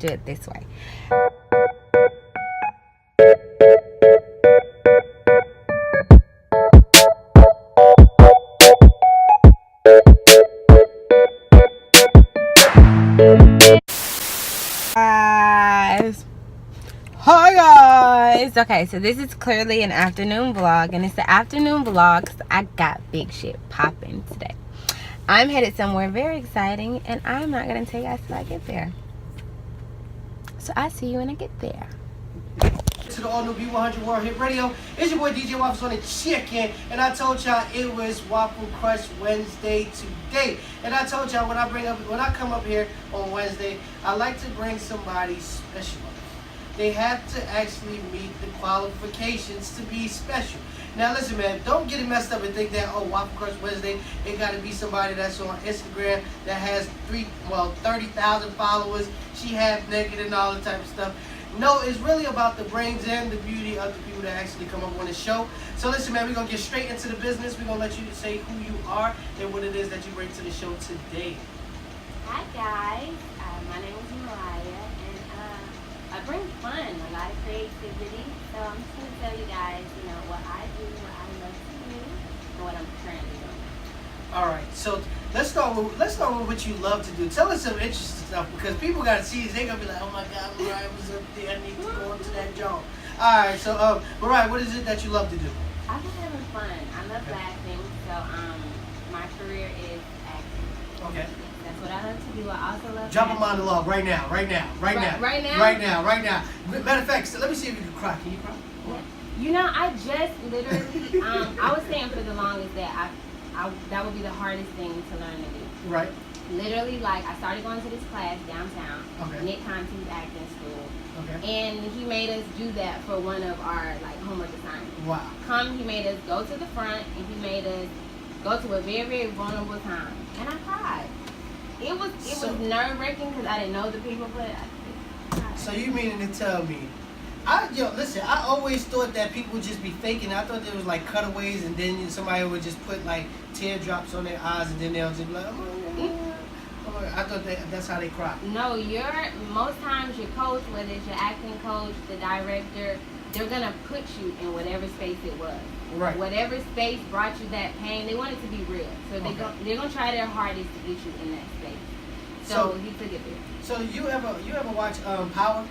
do it this way. Hi guys. Okay, so this is clearly an afternoon vlog, and it's the afternoon vlog because I got big shit popping today. I'm headed somewhere very exciting, and I'm not gonna tell you guys till I get there. So I see you when I get there. To the all new Be100 World Hit Radio. It's your boy DJ Waffles on the chicken, and I told y'all it was Waffle Crush Wednesday today. And I told y'all when I come up here on Wednesday, I like to bring somebody special. They have to actually meet the qualifications to be special. Now listen, man, don't get it messed up and think that, oh, Waffle Crush Wednesday, it got to be somebody that's on Instagram that has 30,000 followers, she half naked and all that type of stuff. No, it's really about the brains and the beauty of the people that actually come up on the show. So listen, man, we're going to get straight into the business. We're going to let you say who you are and what it is that you bring to the show today. Hi guys, my name is Mariah, and I bring fun, a lot of creativity. So I'm just going to tell you guys, what I do, what I love to do, and what I'm currently doing. All right, so let's start with what you love to do. Tell us some interesting stuff, because people got to see this. They're going to be like, oh my God, Mariah was up there. I need to go into that job. All right, so Mariah, what is it that you love to do? I love having fun. I love laughing. So my career is acting. Okay. That's what I love to do. I also love Drop a acting. monologue right now. Right now? Matter of fact, let me see if you can cry. Can you cry? Yeah. I just literally, I was saying for the longest that that would be the hardest thing to learn to do. Right. Literally, I started going to this class downtown, Okay. Nick Conti's acting school. Okay. And he made us do that for one of our homework assignments. Wow. He made us go to the front, and he made us go to a very, very vulnerable time. And I cried. It was nerve-wracking because I didn't know the people, but I cried. So you meaning to tell me, listen, I always thought that people would just be faking. I thought there was cutaways, and then somebody would just put teardrops on their eyes, and then they'll just be like, I thought that's how they cry. No, most times your coach, whether it's your acting coach, the director, they're gonna put you in whatever space it was. Right. Whatever space brought you that pain, they want it to be real. So they're gonna try their hardest to get you in that space. So he took it there. So you ever watch Power?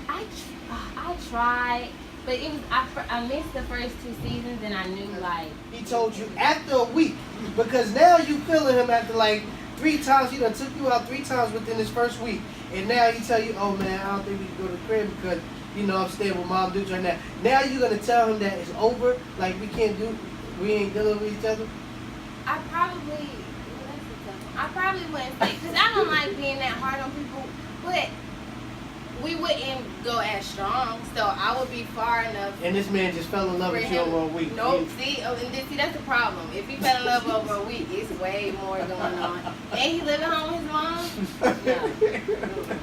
I tried, but it was I missed the first 2 seasons, and I knew He told you after a week, because now you feeling him after 3 times. He done took you out 3 times within this first week, and now he tell you, oh man, I don't think we can go to the crib because I'm staying with Mom Dukes right now. Now you're gonna tell him that it's over, we ain't dealing with each other. I probably wouldn't say, because I don't like being that hard on people, but we wouldn't go as strong, so I would be far enough. And this man just fell in love with you over a week. Nope, see, that's the problem. If he fell in love over a week, it's way more going on. And he living home with his mom? No,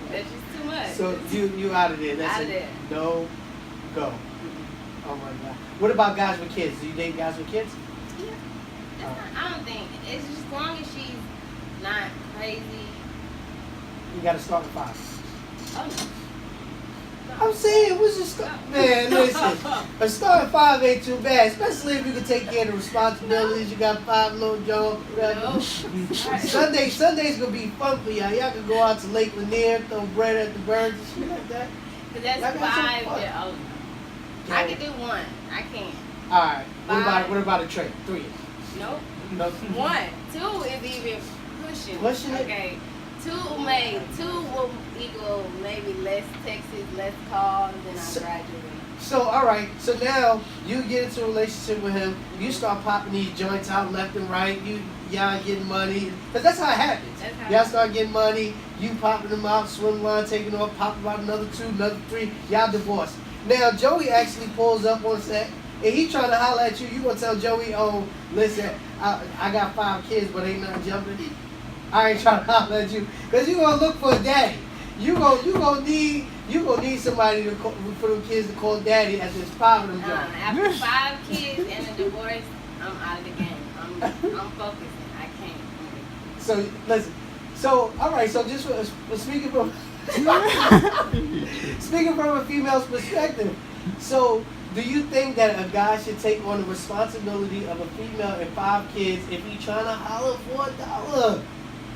that's just too much. So you out of there. That's out of there. No go. Oh my God. What about guys with kids? Do you date guys with kids? Yeah. I don't think. It's just as long as she's not crazy. You got to start with 5. Oh, no. I'm saying, what's your start? Man, listen. A start at 5 ain't too bad, especially if you can take care of the responsibilities. You got 5 little jobs, whatever. No. Sunday's gonna be fun for y'all. Y'all can go out to Lake Lanier, throw bread at the birds and shit like that. But that's 5 years old. Yeah. I can do 1. I can't. All right. What about a trade? 3? Nope. No. 1. 2 is even pushing. Pushing it? Okay. 2 will equal maybe less texts, less calls, then I graduate. So, all right. So now you get into a relationship with him. You start popping these joints out left and right. Y'all getting money. Because that's how it happens. Y'all start getting money. You popping them out, swim line, taking off, popping out another 2, another 3. Y'all divorced. Now, Joey actually pulls up on set, and he trying to holler at you. You gonna tell Joey, oh, listen, I got 5 kids, but ain't nothing jumping. I ain't trying to holler at you, because you gonna look for a daddy. You gonna need somebody for them kids to call daddy after it's 5 of them jobs. After 5 kids and a divorce, I'm out of the game. I'm focusing. I can't. So listen. So all right. So just speaking from Speaking from a female's perspective, so do you think that a guy should take on the responsibility of a female and 5 kids if he trying to holler for $1?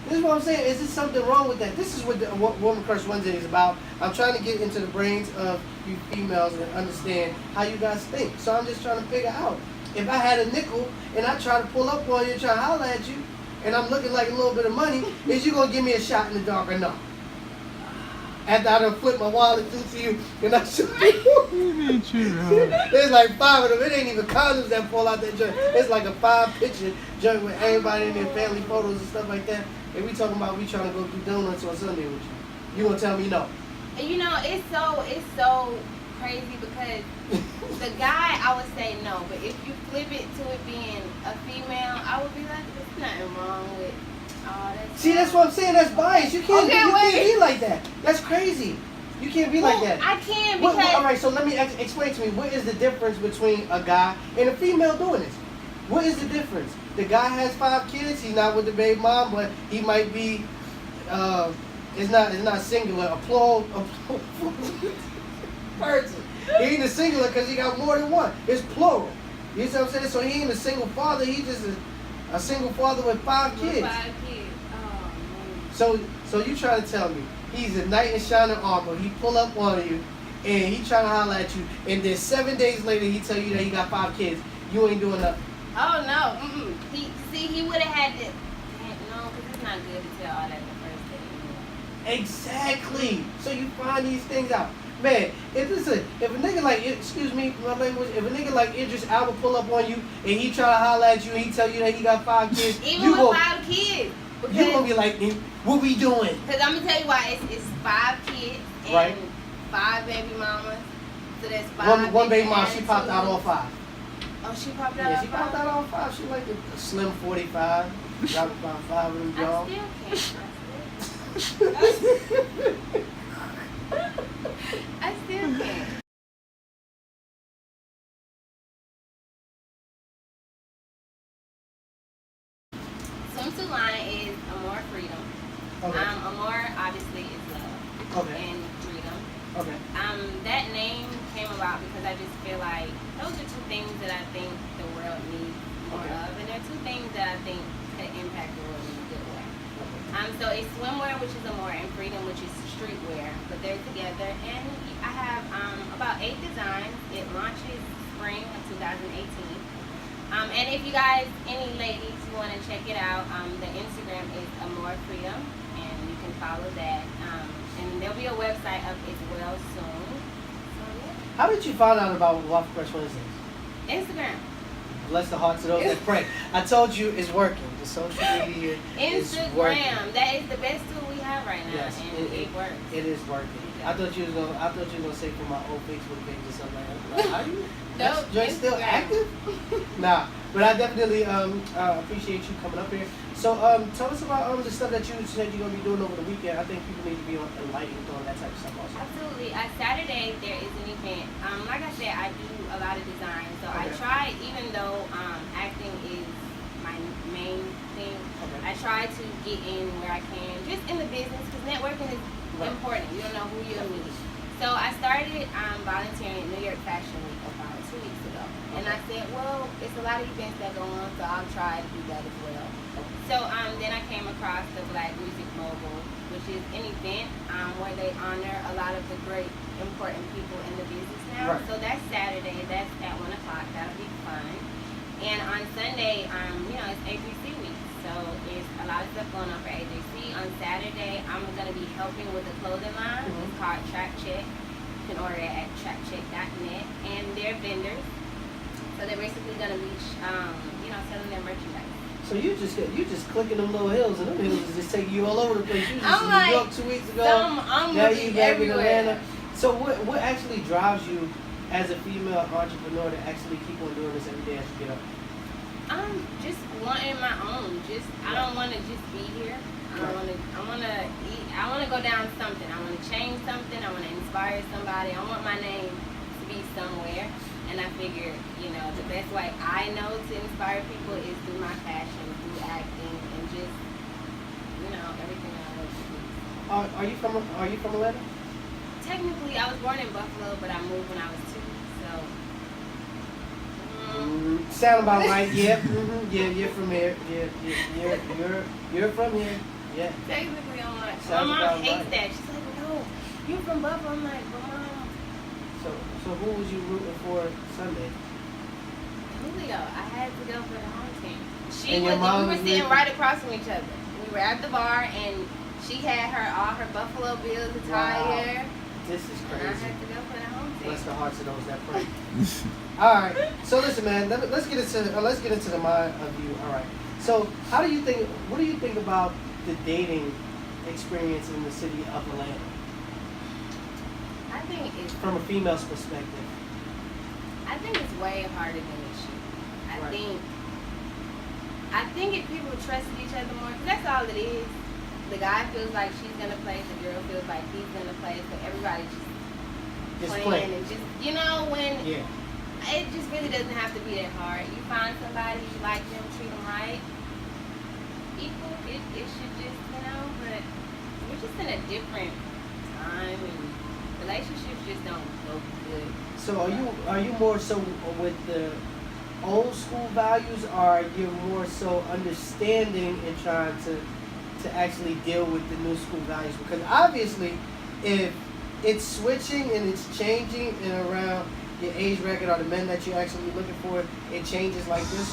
This is what I'm saying. Is there something wrong with that? This is what the Woman Crush Wednesday is about. I'm trying to get into the brains of you females and understand how you guys think. So I'm just trying to figure out. If I had a nickel and I try to pull up on you and try to holler at you, and I'm looking like a little bit of money, is you going to give me a shot in the dark or no? After I done flip my wallet into you and I show you. There's like 5 of them. It ain't even condoms that fall out that joint. It's like a 5-picture joint with everybody in their family photos and stuff like that. And we talking about we trying to go do donuts on Sunday with you. You gonna tell me no? You know, it's so crazy because the guy, I would say no, but if you flip it to it being a female, I would be like, there's nothing wrong with all that. See, that's what I'm saying. That's bias. You can't be like that. That's crazy. You can't be like that. I can because. All right, so let me explain to me. What is the difference between a guy and a female doing this? What is the difference? The guy has 5 kids. He's not with the baby mom, but he might be. It's not singular. A plural person. He ain't a singular because he got more than one. It's plural. You see what I'm saying? So he ain't a single father. He just a single father with 5 kids. 5 kids. Oh man. So you trying to tell me he's a knight in shining armor? He pull up on you and he trying to holler at you, and then 7 days later he tell you that he got 5 kids. You ain't doing nothing. Oh no. He would have had to. No, because it's not good to tell all that the first day. Exactly. So you find these things out. Man, if a nigga like, excuse me, my language, if a nigga like Idris Elba pull up on you and he try to holler at you and he tell you that he got 5 kids, even with 5 kids, you gonna be like, what we doing? Because I'm gonna tell you why. It's 5 kids and right. 5 baby mamas. So that's 5. One baby mama, she popped out all 5. Oh, she popped out all 5? Yeah, she popped out all 5. She like a slim 45. Dropped about 5 of them, y'all. I still can't. Swim to line is Amore Freedom. Okay. Amore obviously is love. Okay. And freedom. Okay. That name came about because I just feel like those are 2 things that I think the world needs more of, and they're 2 things that I think could impact the world in a good way. So it's swimwear, which is Amore, and freedom, which is streetwear, but they're together. And I have about 8 designs. It launches spring of 2018. And if you guys, any ladies who want to check it out, the Instagram is Amore Freedom, and you can follow that. And there'll be a website up as well soon. So yeah. How did you find out about Waffle Crush Wednesdays? Instagram. Bless the hearts of those that pray. I told you it's working. The social media is working. Instagram. That is the best tool we have right now, yes, and it works. It is working. I thought you was gonna say from my old Facebook page or something like that. Like, are you? Nope. Joy still active? Nah, but I definitely appreciate you coming up here. So tell us about the stuff that you said you're gonna be doing over the weekend. I think people need to be enlightened on that type of stuff also. Absolutely. Saturday there is an event. Like I said, I do a lot of design, so I try, even though acting is my main thing, I try to get in where I can, just in the business, because networking is important. You don't know who you'll meet. So I started volunteering at New York Fashion Week about 2 weeks ago. And I said, well, it's a lot of events that go on, so I'll try to do that as well. So then I came across the Black Music Mogul, which is an event where they honor a lot of the great, important people in the business now. Right. So that's Saturday. That's at 1 o'clock. That'll be fun. And on Sunday, it's AJC week. So there's a lot of stuff going on for AJC. On Saturday, I'm going to be helping with the clothing line. It's called Track Check. You can order it at trackcheck.net. And they're vendors. So they're basically going to be, selling their merchandise. So you just clicking them little hills, and them hills is just taking you all over the place. You just I'm in New York 2 weeks ago. I'm now you back in everywhere. Atlanta. So what actually drives you as a female entrepreneur to actually keep on doing this every day as you get up? Just wanting my own. I don't want to just be here. I want to go down something. I want to change something. I want to inspire somebody. I want my name to be somewhere. And I figured, the best way I know to inspire people is through my passion, through acting, and just, everything I love to do. Are you from Atlanta? Technically, I was born in Buffalo, but I moved when I was 2. So. Sound about right. Yeah. Yeah, you're from here. Yeah, you're from here. Yeah. Technically, I'm like, Sounds my about mom hates right. that. She's like, no, you're from Buffalo. I'm like, but mom. So who was you rooting for Sunday? Julio, I had to go for the home team. And your mom We were was sitting with- right across from each other. We were at the bar, and she had all her Buffalo Bills attire. Wow. This is And I crazy. had to go for the home team. Bless the hearts of those that pray. All right. So listen, man. Let's get into the mind of you. All right. So what do you think about the dating experience in the city of Atlanta I think from a female's perspective? it's way harder than it should. Right. I think if people trusted each other more, 'cause that's all it is. The guy feels like she's gonna play, the girl feels like he's gonna play, so everybody just playing and just when Yeah. it just really doesn't have to be that hard. You find somebody you like them, treat them right, equal. It should just but we're just in a different time and relationships just don't go good. So are you more so with the old school values, or are you more so understanding and trying to actually deal with the new school values? Because obviously, if it's switching and it's changing and around your age bracket or the men that you're actually looking for, it changes like this.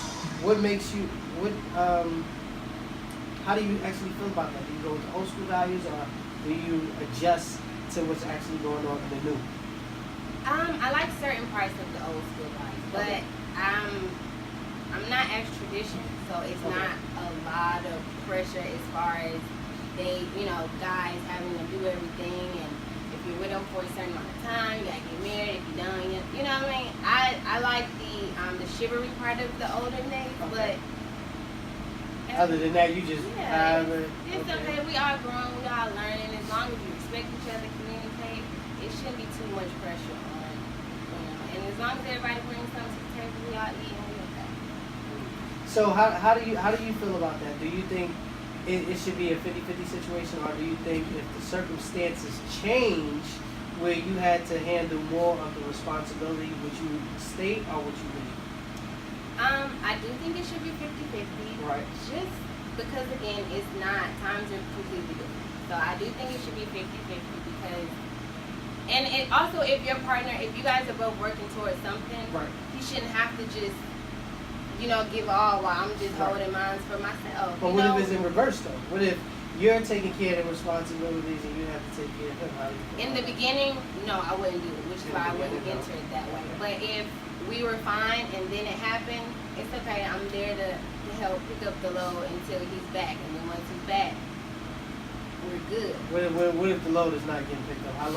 How do you actually feel about that? Do you go with the old school values, or do you adjust to what's actually going on in the new? I like certain parts of the old school life, but Okay. I'm not as tradition, so it's Okay. not a lot of pressure as far as guys having to do everything, and if you're with them for a certain amount of time, you gotta get married. If you don't, you know what I mean. I like the chivalry part of the older days, Okay. but Other than that, you just have it. it's okay. We all grown, we all learning. As long as you respect each other, communicate, it shouldn't be too much pressure on, and as long as everybody brings something to the table, we all eat and we okay. So how do you feel about that? Do you think it should be a 50-50 situation, or do you think if the circumstances change where you had to handle more of the responsibility, would you stay or would you leave? I do think it should be 50-50. Right. Just because, again, it's not, times are completely different. So I do think it should be 50-50 because, and it also, if your partner, if you guys are both working towards something, Right. you shouldn't have to just, give all while I'm just Right. holding mine for myself. But what if it's in reverse though? What if you're taking care of the responsibilities and you have to take care of him? How do you feel In the about beginning, no, I wouldn't do it, which is In the why I wouldn't beginning, enter no. it that way. Okay. But if we were fine and then it happened, it's okay. I'm there to help pick up the load until he's back. And then once he's back, we're good. What if the load is not getting picked up? How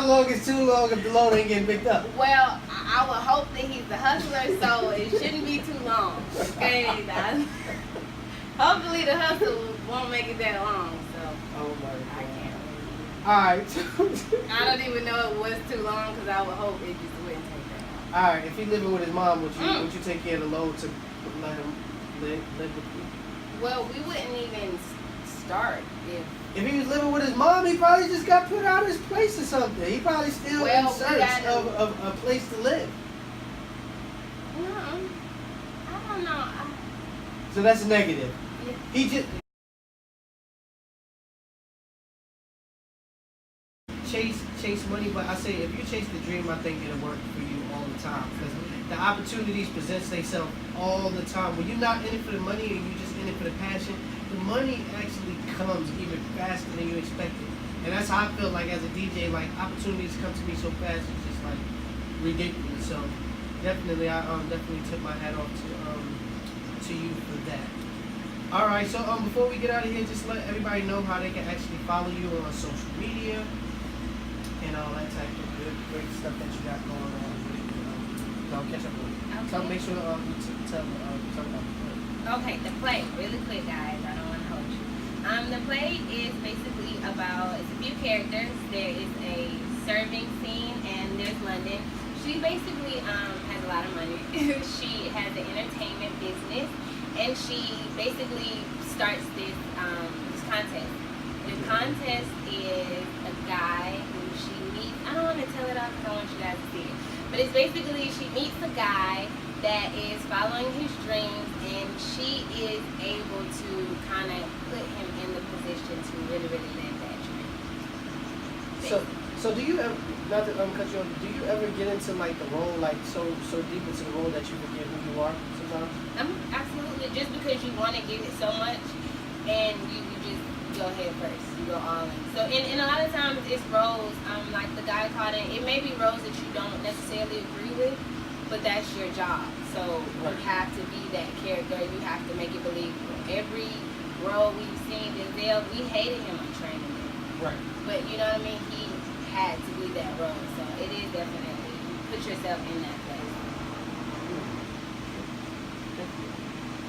long is too long if the load ain't getting picked up? Well, I would hope that he's the hustler, so it shouldn't be too long. Okay? Hopefully the hustle won't make it that long. So Oh my I God. can't. Alright. I don't even know it was too long because I would hope it just wouldn't take that long. Alright, if he living with his mom, would you take care of the load to let him live with you? Well, we wouldn't even start If he was living with his mom, he probably just got put out of his place or something. He probably still in Well, we search gotta- of a place to live. No, I don't know. So that's negative. Yeah. He just chase money, but I say if you chase the dream, I think it'll work for you all the time because the opportunities present themselves all the time. When you're not in it for the money and you're just in it for the passion, the money actually comes even faster than you expected. And that's how I feel like as a DJ, like opportunities come to me so fast, it's just like ridiculous. So definitely, I definitely tip my hat off to you for that. All right, so before we get out of here, just let everybody know how they can actually follow you on social media and all that type of good, great stuff that you got going on. I'll catch up with you. Okay. Make sure you tell about the play. Okay, the play, really quick, guys. I don't want to hold you. The play is basically about, it's a few characters. There is a serving scene, and there's London. She basically has a lot of money. She has an entertainment business, and she basically starts this contest. The contest is a guy who she meets. I don't want to tell it all because I want you guys to see it. But it's basically she meets a guy that is following his dreams, and she is able to kind of put him in the position to really, really live that dream. So do you ever, not to cut you off, do you ever get into like the role, like so deep into the role that you forget who you are sometimes? Absolutely. Just because you want to give it so much, and you just go head first, you go all in. So and a lot of times it's roles, like the guy caught in, it may be roles that you don't necessarily agree with, but that's your job. So you have to be that character. You have to make it believable. Every role we've seen Denzel, we hated him on Training Day. Right. But you know what I mean? He had to be that role. So it is definitely, put yourself in that place.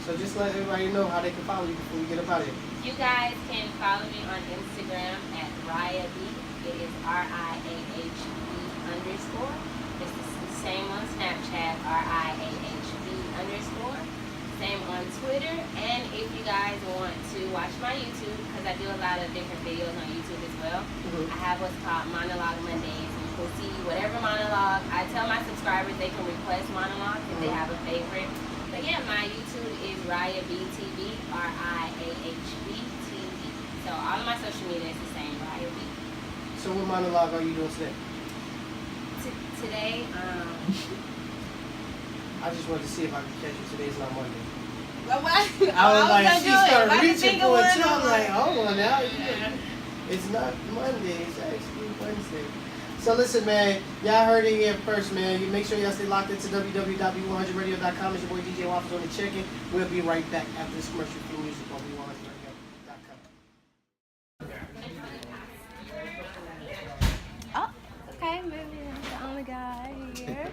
So just let everybody know how they can follow you before we get up out of here. You guys can follow me on Instagram at RiahB. It is RiahB_. It's the same on Snapchat, RiahB_. Same on Twitter. And if you guys want to watch my YouTube, because I do a lot of different videos on YouTube as well, I have what's called Monologue Mondays. And you can see whatever monologue. I tell my subscribers they can request monologues if they have a favorite. But yeah, my YouTube is RiahB TV, RiahB TV. So all of my social media is the same, RiahB. So what monologue are you doing today? Today, I just wanted to see if I could catch you. Today's not Monday. Well, I was like, she started reaching for it too. I'm like, hold on now. It's not Monday, it's actually Wednesday. So listen, man, y'all heard it here first, man. You make sure y'all stay locked into www.be100radio.com. It's your boy DJ Waffles on the check-in. We'll be right back after this commercial free music on Be100radio.com. oh, okay, maybe I'm the only guy here.